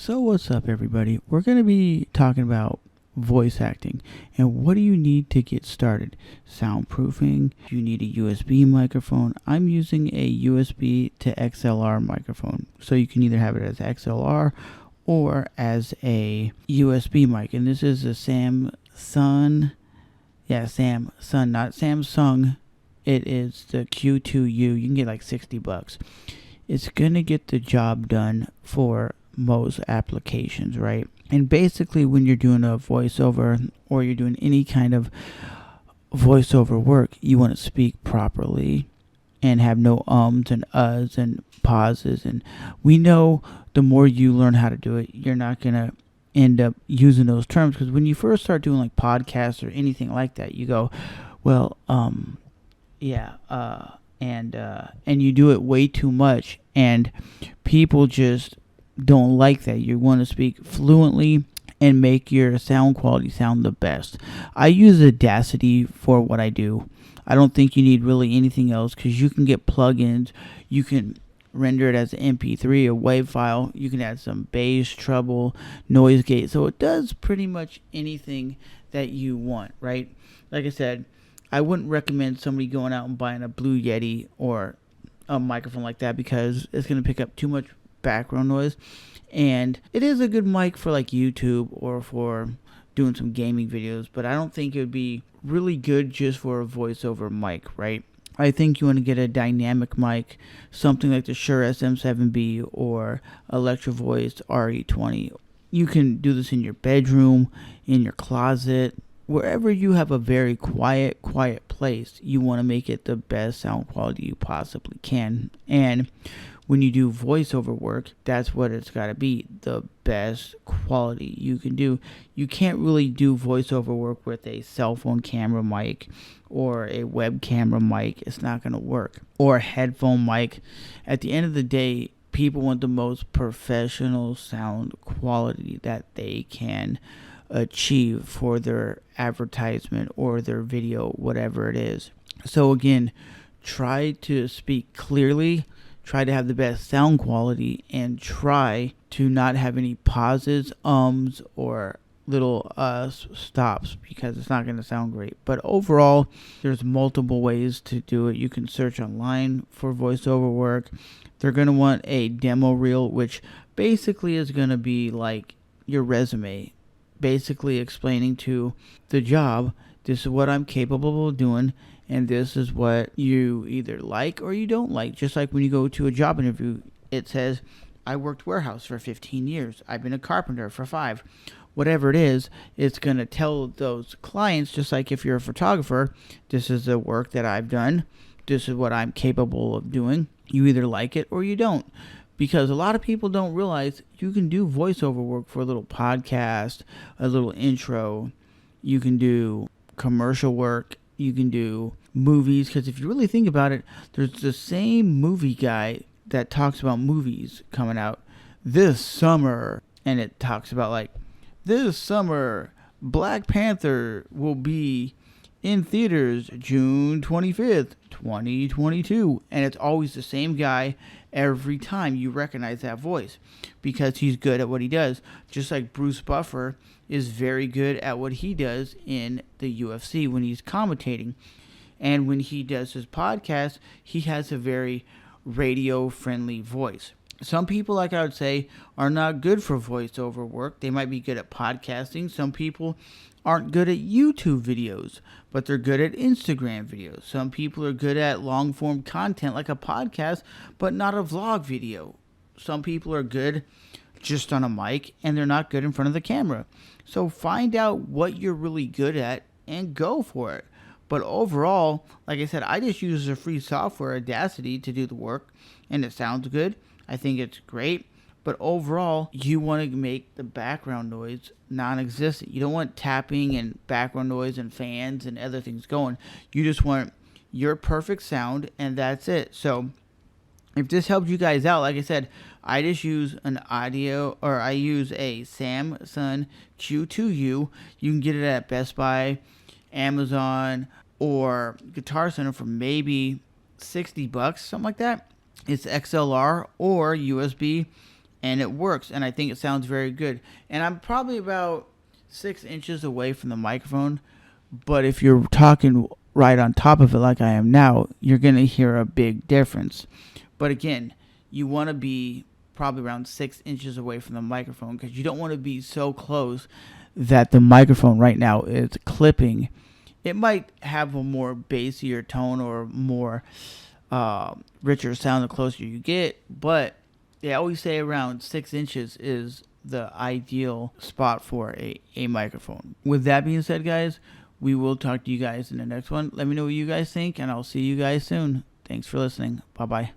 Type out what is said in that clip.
So what's up, everybody? We're going to be talking about voice acting and what do you need to get started. Soundproofing, you need a USB microphone. I'm using a USB to XLR microphone, so you can either have it as XLR or as a USB mic. And this is a Samsung, not Samsung. It is the Q2U. You can get like $60. It's going to get the job done for most applications, right? And basically, when you're doing a voiceover or you're doing any kind of voiceover work, you want to speak properly and have no ums and uhs and pauses. And we know the more you learn how to do it, you're not going to end up using those terms, because when you first start doing like podcasts or anything like that, you go, well, and you do it way too much, and people just don't like that. You want to speak fluently and make your sound quality sound the best. I use Audacity for what I do. I don't think you need really anything else, because you can get plugins. You can render it as an MP3, a WAV file. You can add some bass, treble, noise gate. So it does pretty much anything that you want, right? Like I said, I wouldn't recommend somebody going out and buying a Blue Yeti or a microphone like that, because it's going to pick up too much background noise. And it is a good mic for like YouTube or for doing some gaming videos, but I don't think it would be really good just for a voiceover mic, right? I think you want to get a dynamic mic, something like the Shure SM7B or Electro Voice RE20. You can do this in your bedroom, in your closet, wherever you have a very quiet place. You want to make it the best sound quality you possibly can. And when you do voiceover work, that's what it's got to be, the best quality you can do. You can't really do voiceover work with a cell phone camera mic or a web camera mic. It's not going to work. Or a headphone mic. At the end of the day, people want the most professional sound quality that they can achieve for their advertisement or their video, whatever it is. So again, try to speak clearly, try to have the best sound quality, and try to not have any pauses, ums, or little stops, because it's not going to sound great. But overall, there's multiple ways to do it. You can search online for voiceover work. They're going to want a demo reel, which basically is going to be like your resume, basically explaining to the job, this is what I'm capable of doing, and this is what you either like or you don't like. Just like when you go to a job interview, it says, I worked warehouse for 15 years. I've been a carpenter for 5. Whatever it is, it's going to tell those clients, just like if you're a photographer, this is the work that I've done. This is what I'm capable of doing. You either like it or you don't. Because a lot of people don't realize you can do voiceover work for a little podcast, a little intro. You can do commercial work. You can do movies. Because if you really think about it, there's the same movie guy that talks about movies coming out this summer. And it talks about like, this summer, Black Panther will be in theaters June 25th, 2022. And it's always the same guy. Every time you recognize that voice, because he's good at what he does. Just like Bruce Buffer is very good at what he does in the UFC when he's commentating. And when he does his podcast, he has a very radio-friendly voice. Some people, like I would say, are not good for voiceover work. They might be good at podcasting. Some people aren't good at YouTube videos, but they're good at Instagram videos. Some people are good at long-form content like a podcast, but not a vlog video. Some people are good just on a mic, and they're not good in front of the camera. So find out what you're really good at and go for it. But overall, like I said, I just use the free software Audacity to do the work, and it sounds good. I think it's great. But overall, you want to make the background noise non-existent. You don't want tapping and background noise and fans and other things going. You just want your perfect sound, and that's it. So if this helps you guys out, like I said, I just use I use a Samsung Q2U. You can get it at Best Buy, Amazon, or Guitar Center for maybe $60, something like that. It's XLR or USB. and it works, and I think it sounds very good. And I'm probably about 6 inches away from the microphone, but if you're talking right on top of it like I am now, you're going to hear a big difference. But again, you want to be probably around 6 inches away from the microphone, because you don't want to be so close that the microphone right now is clipping. It might have a more bassier tone or more richer sound the closer you get, but they always say around 6 inches is the ideal spot for a microphone. With that being said, guys, we will talk to you guys in the next one. Let me know what you guys think, and I'll see you guys soon. Thanks for listening. Bye-bye.